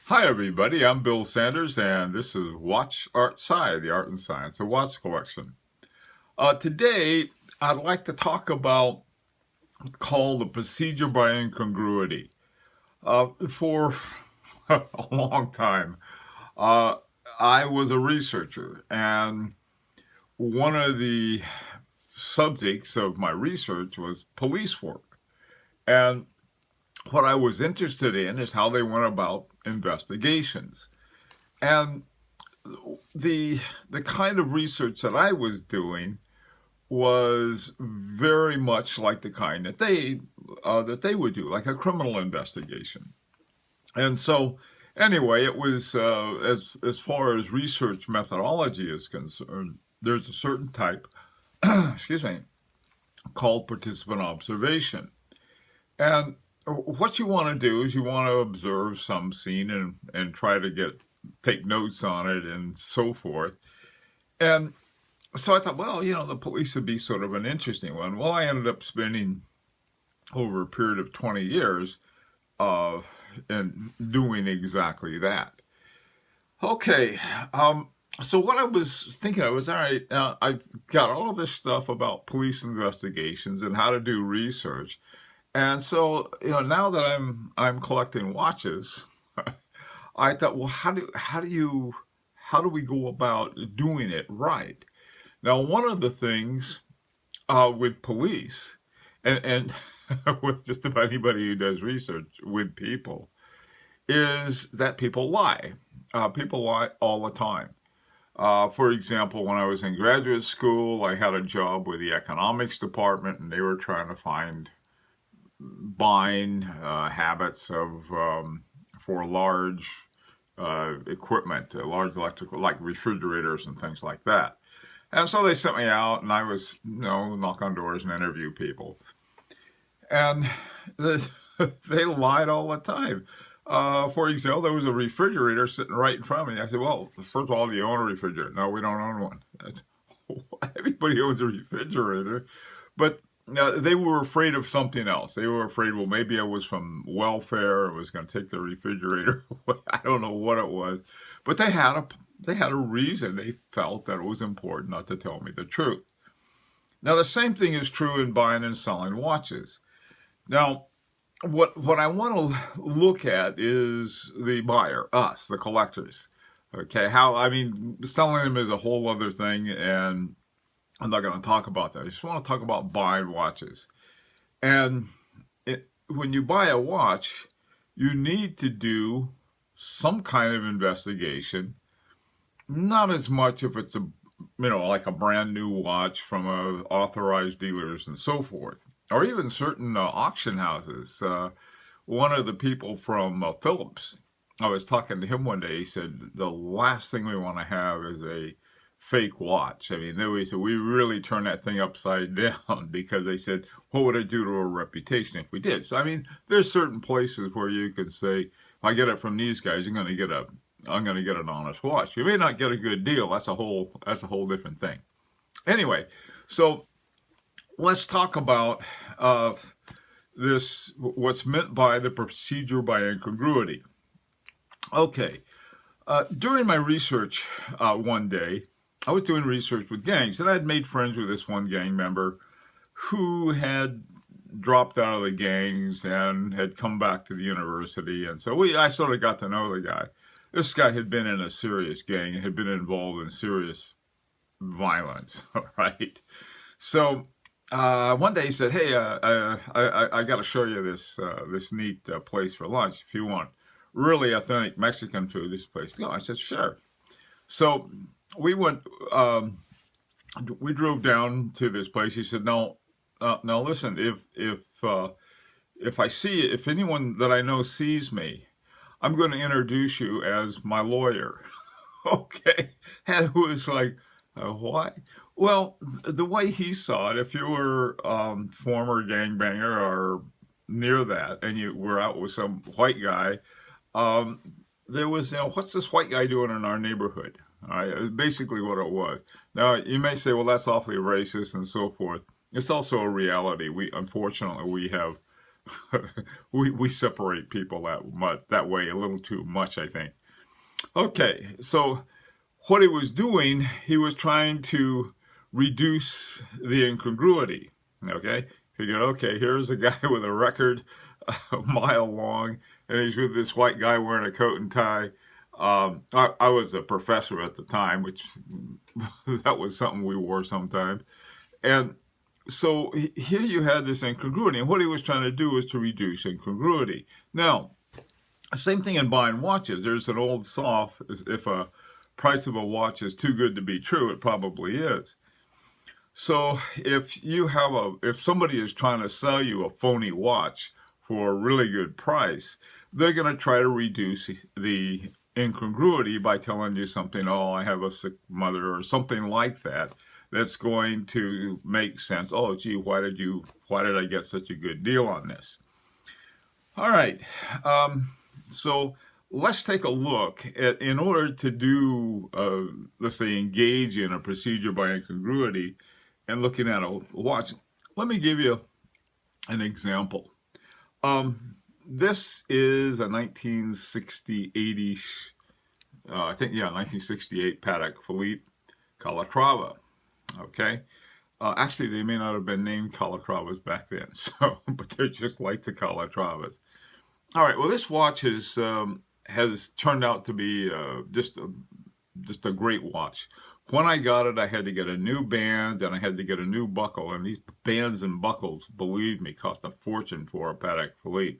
Hi everybody, I'm Bill Sanders and this is WatchArtSci, the art and science of watch collection. Today I'd like to talk about what's called the procedure by incongruity. For a long time, uh, I was a researcher, and one of the subjects of my research was police work. And what I was interested in is how they went about investigations. And the the kind of research that I was doing was very much like the kind that they would do, like a criminal investigation. And so, anyway, it was as far as research methodology is concerned, there's a certain type, excuse me, called participant observation. And what you want to do is you want to observe some scene and try to take notes on it and so forth. And so I thought, well, the police would be sort of an interesting one. Well, I ended up spending over a period of 20 years uh, and doing exactly that. Okay, so what I was thinking of was, all right, I've got all of this stuff about police investigations and how to do research. And so, now that I'm collecting watches, I thought, well, how do we go about doing it right? Now, one of the things with police and with just about anybody who does research with people is that people lie. People lie all the time. For example, when I was in graduate school, I had a job with the economics department, and they were trying to find buying habits of for large equipment, large electrical, like refrigerators and things like that. And so they sent me out, and I was, knock on doors and interview people. And the, they lied all the time. For example, there was a refrigerator sitting right in front of me. I said, well, first of all, do you own a refrigerator? No, we don't own one. Everybody owns a refrigerator. But they were afraid of something else. They were afraid, well, maybe I was from welfare. I was going to take the refrigerator. I don't know what it was. But they had a reason. They felt that it was important not to tell me the truth. Now, the same thing is true in buying and selling watches. Now, what I want to look at is the buyer, us, the collectors. Okay, selling them is a whole other thing, and I'm not going to talk about that. I just want to talk about buying watches. And when you buy a watch, you need to do some kind of investigation. Not as much if it's like a brand new watch from authorized dealers and so forth, or even certain auction houses. One of the people from Philips, I was talking to him one day. He said the last thing we want to have is a fake watch. I mean, they said we really turn that thing upside down because they said, what would it do to our reputation if we did? So I mean, there's certain places where you can say, if I get it from these guys, I'm going to get an honest watch. You may not get a good deal. That's a whole different thing. Anyway, so let's talk about what's meant by the procedure by incongruity. Okay, during my research one day, I was doing research with gangs, and I had made friends with this one gang member who had dropped out of the gangs and had come back to the university. And so I sort of got to know the guy. This guy had been in a serious gang and had been involved in serious violence, right? So one day he said, hey, I got to show you this neat place for lunch. If you want really authentic Mexican food, this place to go. I said, sure. So we went, we drove down to this place. He said, no, now listen, if anyone that I know sees me, I'm going to introduce you as my lawyer. Okay. And it was like, what? Well, the way he saw it, if you were former gangbanger or near that, and you were out with some white guy, um, there was, what's this white guy doing in our neighborhood? All right, basically what it was. Now, you may say, well, that's awfully racist and so forth. It's also a reality. Unfortunately, we have we separate people that way a little too much, I think. Okay, so what he was doing, he was trying to reduce the incongruity. Okay, figured, okay, here's a guy with a record a mile long, and he's with this white guy wearing a coat and tie. I was a professor at the time, which that was something we wore sometimes. And so here you had this incongruity, and what he was trying to do was to reduce incongruity. Now, same thing in buying watches. There's an old saw, if a price of a watch is too good to be true, it probably is. So if somebody is trying to sell you a phony watch for a really good price, they're going to try to reduce the incongruity by telling you something, oh, I have a sick mother, or something like that, that's going to make sense. Oh, gee, why did I get such a good deal on this? All right. So let's take a look at, in order to do, let's say, engage in a procedure by incongruity and looking at a watch, let me give you an example. This is a 1968-ish, I think, yeah, 1968 Patek Philippe Calatrava. Okay. Actually, they may not have been named Calatravas back then, but they're just like the Calatravas. All right. Well, this watch has turned out to be just a great watch. When I got it, I had to get a new band and I had to get a new buckle. And these bands and buckles, believe me, cost a fortune for a Patek Philippe.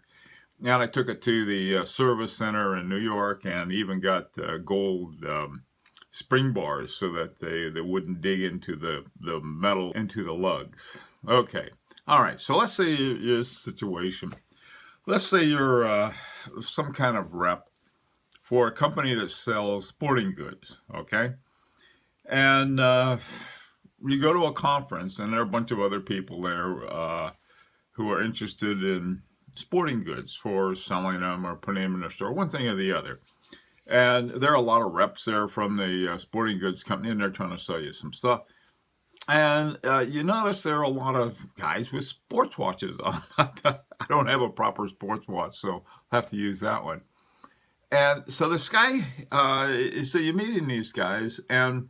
And I took it to the service center in New York and even got gold spring bars so that they wouldn't dig into the metal, into the lugs. Okay. All right. So let's say your situation. Let's say you're some kind of rep for a company that sells sporting goods, okay? And you go to a conference, and there are a bunch of other people there who are interested in sporting goods for selling them or putting them in their store, one thing or the other. And there are a lot of reps there from the sporting goods company, and they're trying to sell you some stuff. And you notice there are a lot of guys with sports watches on. I don't have a proper sports watch, so I'll have to use that one. And so this guy, so you're meeting these guys, and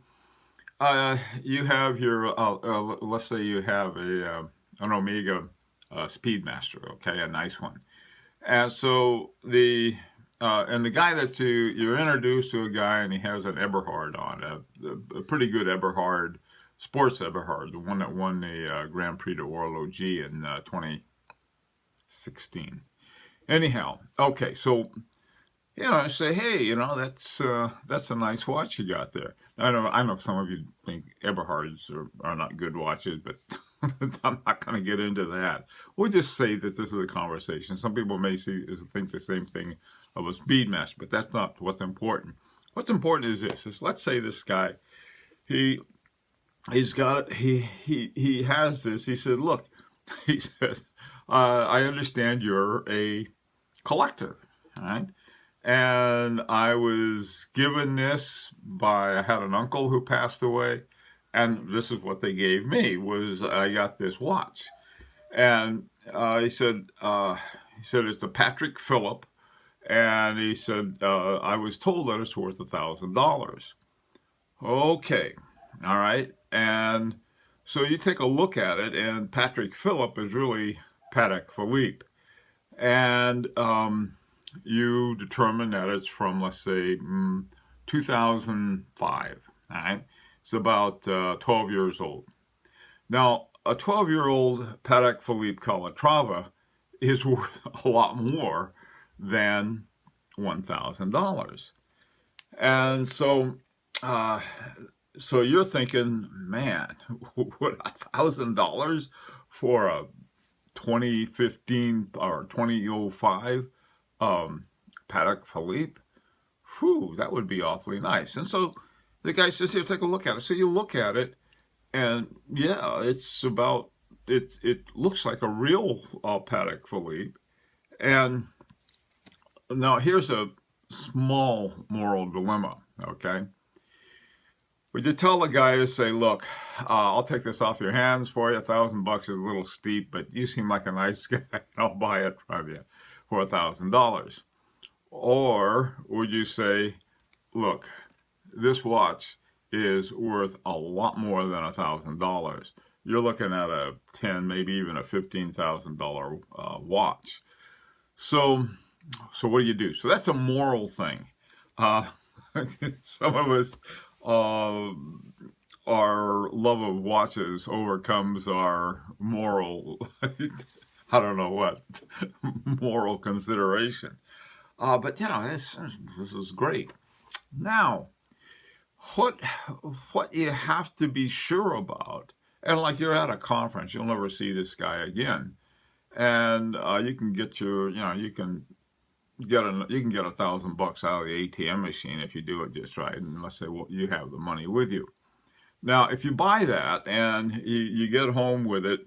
you have your, let's say you have an Omega Speedmaster, okay, a nice one. And so the guy that you're introduced to a guy, and he has an Eberhard on, a pretty good Eberhard, sports Eberhard, the one that won the Grand Prix de Horology in 2016. Anyhow, okay, so I say, hey, that's a nice watch you got there. I know some of you think Eberhards are not good watches, but I'm not going to get into that. We'll just say that this is a conversation. Some people may think the same thing of a Speedmaster, but that's not what's important. What's important is this: let's say this guy, he's got he has this. He said, look, he said, I understand you're a collector, all right? And I was given this I had an uncle who passed away, and this is what they gave me, was I got this watch. And he said it's the Patek Philippe, and he said, I was told that it's worth $1,000. Okay, all right. And so you take a look at it, and Patek Philippe is really Patek Philippe. And you determine that it's from, let's say, 2005. All right, it's about 12 years old. Now, a 12-year-old Patek Philippe Calatrava is worth a lot more than $1,000. And so, you're thinking, man, what, $1,000 for a 2015 or 2005 Patek Philippe? Whew, that would be awfully nice. And so the guy says, here, take a look at it. So you look at it, and yeah, it looks like a real Patek Philippe. And now here's a small moral dilemma, okay? Would you tell the guy to say, look, I'll take this off your hands for you. $1,000 is a little steep, but you seem like a nice guy. I'll buy it from you for $1,000. Or would you say, look, this watch is worth a lot more than $1,000. You're looking at a 10, maybe even a $15,000 watch. So what do? So that's a moral thing. Some of us, our love of watches overcomes our moral, I don't know what, moral consideration. But this is great. Now, what you have to be sure about, and like you're at a conference, you'll never see this guy again, and you can get you can get $1,000 out of the ATM machine if you do it just right, and let's say you have the money with you. Now, if you buy that and you get home with it,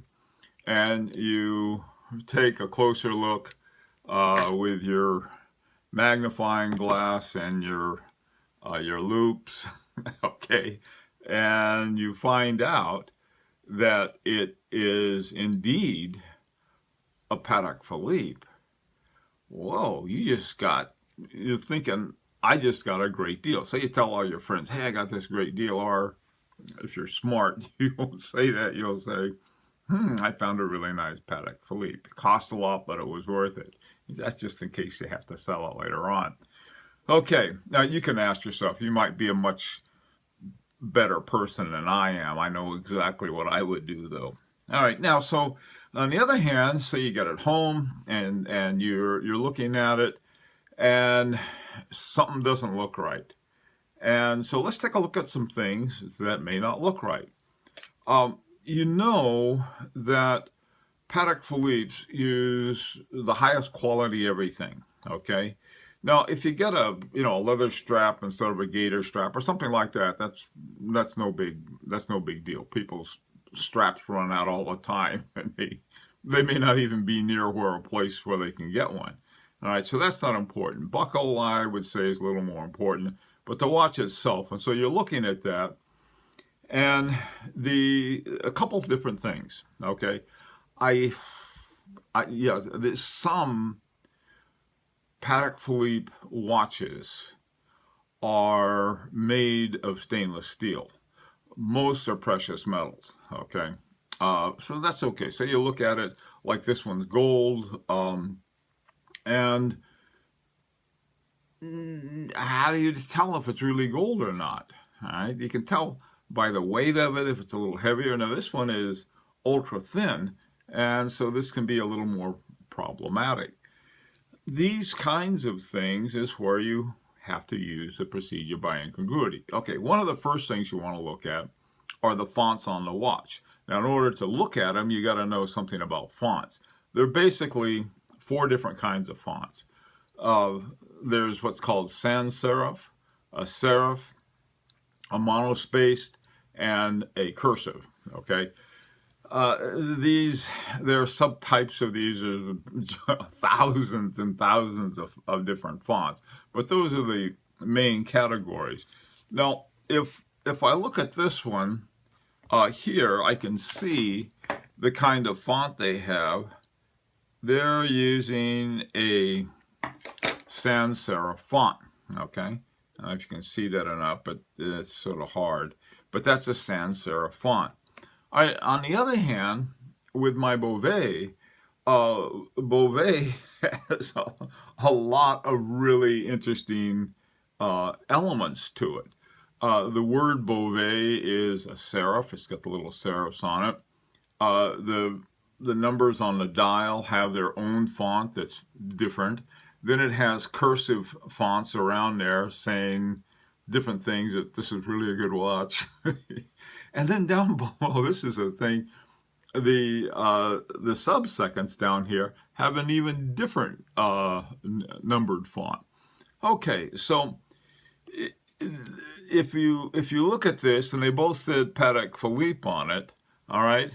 and you take a closer look with your magnifying glass and your loops, okay, and you find out that it is indeed a Patek Philippe. Whoa, you're thinking, I just got a great deal. So you tell all your friends, hey, I got this great deal. Or if you're smart, you won't say that. You'll say, I found a really nice Patek Philippe. It cost a lot, but it was worth it. That's just in case you have to sell it later on. Okay, now you can ask yourself, you might be a much better person than I am. I know exactly what I would do, though. All right, now, so on the other hand, say you get it home and you're looking at it and something doesn't look right. And so let's take a look at some things that may not look right. You know that Patek Philippe use the highest quality everything, okay? Now, if you get a leather strap instead of a gator strap or something like that, that's no big deal. People's straps run out all the time, and they may not even be near a place where they can get one. All right, so that's not important. Buckle, I would say, is a little more important, but the watch itself. And so you're looking at that, and a couple of different things. Okay, there's some Patek Philippe watches are made of stainless steel. Most are precious metals, okay? So that's okay. So you look at it like this one's gold, and how do you tell if it's really gold or not? All right, you can tell by the weight of it if it's a little heavier. Now this one is ultra thin, and so this can be a little more problematic. These kinds of things is where you have to use the procedure by incongruity. Okay, one of the first things you want to look at are the fonts on the watch. Now, in order to look at them, you got to know something about fonts. There are basically 4 different kinds of fonts. There's what's called sans serif, a serif, a monospaced, and a cursive, okay? There are subtypes of these, thousands and thousands of different fonts, but those are the main categories. Now, if I look at this one here, I can see the kind of font they have. They're using a sans serif font, okay? I don't know if you can see that enough, but it's sort of hard. But that's a sans serif font. On the other hand, with my Beauvais, Beauvais has a lot of really interesting elements to it. The word Beauvais is a serif. It's got the little serifs on it. The numbers on the dial have their own font that's different. Then it has cursive fonts around there saying different things, that this is really a good watch. And then down below, this is a thing, the sub-seconds down here have an even different numbered font. Okay, so if you look at this, and they both said Patek Philippe on it, all right,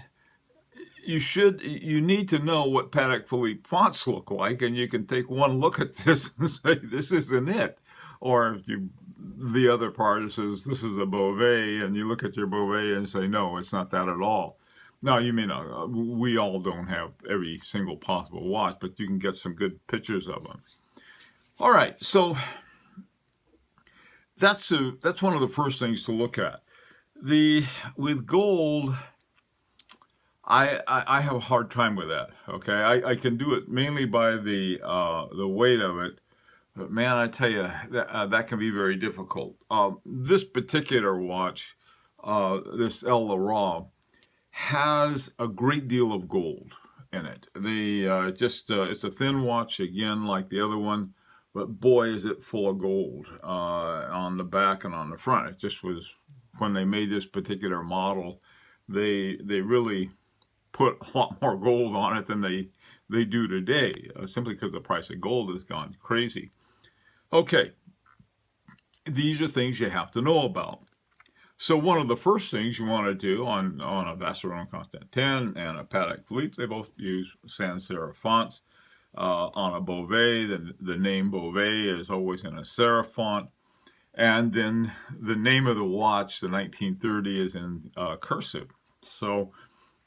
you need to know what Patek Philippe fonts look like, and you can take one look at this and say, this isn't it. Or if you the other part says this is a Bovet, and you look at your Bovet and say, no, it's not that at all. Now, you may not, we all don't have every single possible watch, but you can get some good pictures of them. All right, so that's one of the first things to look at. With gold, I have a hard time with that. Okay, I can do it mainly by the weight of it, but man, I tell you that can be very difficult. This particular watch, this El Laura, has a great deal of gold in it. It's a thin watch again, like the other one, but boy, is it full of gold on the back and on the front. It just was, when they made this particular model, they really put a lot more gold on it than they do today, simply because the price of gold has gone crazy. Okay, these are things you have to know about. So one of the first things you want to do on a Vacheron Constantin and a Patek Philippe, they both use sans serif fonts. On a Bovet, the name Bovet is always in a serif font. And then the name of the watch, the 1930, is in cursive. So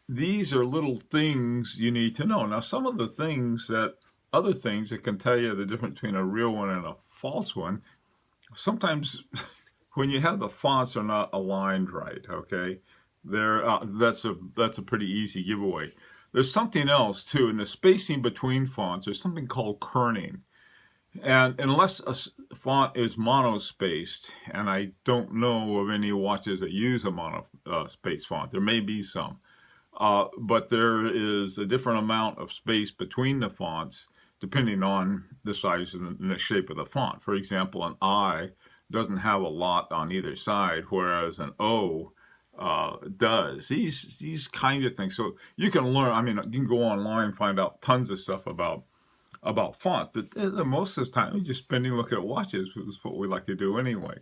these are little things you need to know. Now, some of the other things that can tell you the difference between a real one and a false one, sometimes when you have the fonts are not aligned right, okay, that's a pretty easy giveaway. There's something else too, in the spacing between fonts, there's something called kerning. And unless a font is monospaced, and I don't know of any watches that use a monospaced font, there may be some, but there is a different amount of space between the fonts depending on the size and the shape of the font. For example, an I doesn't have a lot on either side, whereas an O does. These kinds of things. So you can learn, I mean, you can go online and find out tons of stuff about font, but most of the time we're just spending looking at watches, which is what we like to do anyway.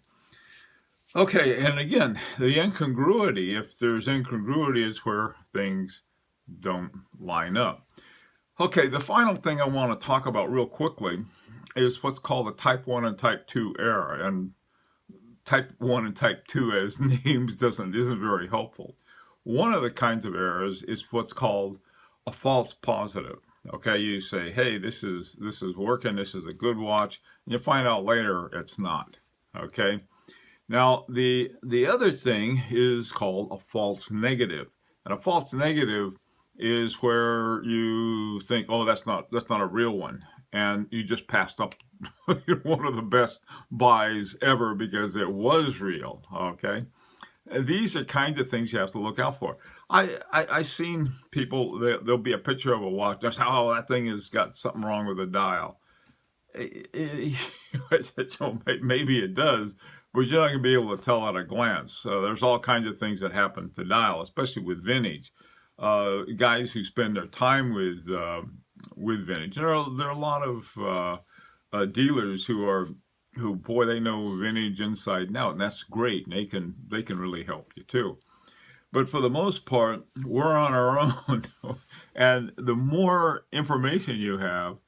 Okay, and again, the incongruity, if there's incongruity, is where things don't line up. Okay, the final thing I want to talk about real quickly is what's called a type 1 and type 2 error. And type 1 and type 2 as names isn't very helpful. One of the kinds of errors is what's called a false positive. Okay, you say, hey, this is working, this is a good watch, and you find out later it's not. Okay, now the other thing is called a false negative. And a false negative is where you think, oh, that's not a real one, and you just passed up one of the best buys ever because it was real. Okay, and these are kinds of things you have to look out for. I've seen people, there'll be a picture of a watch, just oh, that thing has got something wrong with the dial. Maybe it does, but you're not going to be able to tell at a glance. So there's all kinds of things that happen to dial, especially with vintage. Guys who spend their time with vintage. There are a lot of dealers who boy, they know vintage inside and out, and that's great. And they can really help you too. But for the most part, we're on our own. And the more information you have,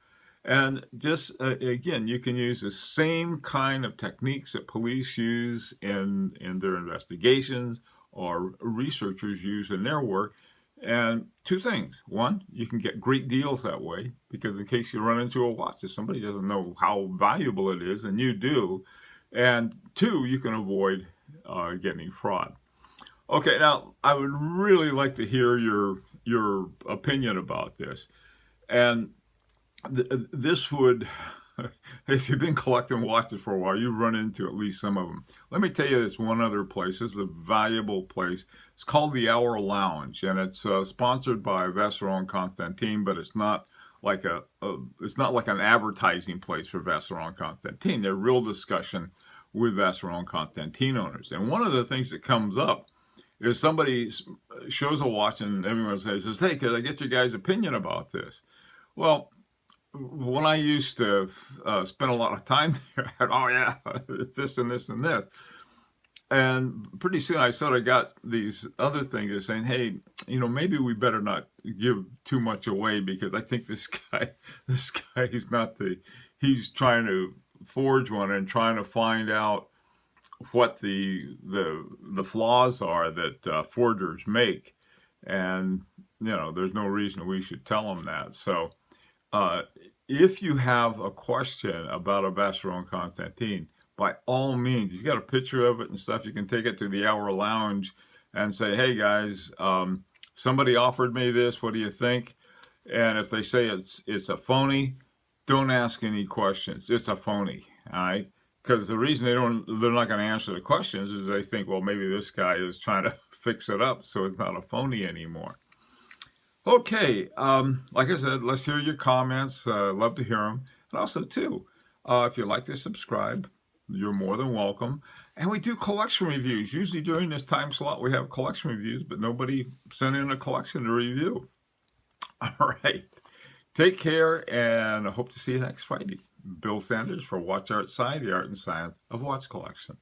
and just again, you can use the same kind of techniques that police use in their investigations or researchers use in their work. And two things. One, you can get great deals that way, because in case you run into a watch that somebody doesn't know how valuable it is, and you do. And two, you can avoid getting fraud. Okay, now I would really like to hear your opinion about this. And this would, if you've been collecting watches for a while, you run into at least some of them. Let me tell you this one other place. This is a valuable place. It's called the Hour Lounge, and it's sponsored by Vacheron Constantin, but it's not like an advertising place for Vacheron Constantin. They're real discussion with Vacheron Constantin owners. And one of the things that comes up is somebody shows a watch and everyone says, hey, could I get your guys' opinion about this? Well, when I used to spend a lot of time there, oh yeah, it's this and this and this. And pretty soon I sort of got these other things that are saying, hey, maybe we better not give too much away, because I think this guy is not he's trying to forge one and trying to find out what the flaws are that forgers make, and there's no reason we should tell them that. So uh, if you have a question about a Vacheron Constantin, by all means, you got a picture of it and stuff, you can take it to the Hour Lounge and say, hey guys, somebody offered me this, what do you think? And if they say it's a phony, don't ask any questions. It's a phony, all right? Because the reason they're not going to answer the questions is they think, well, maybe this guy is trying to fix it up, so it's not a phony anymore. Okay, like I said, let's hear your comments. Love to hear them. And also, too, if you'd like to subscribe, you're more than welcome. And we do collection reviews. Usually during this time slot, we have collection reviews, but nobody sent in a collection to review. All right. Take care, and I hope to see you next Friday. Bill Sanders for WatchArtSci, the art and science of watch collection.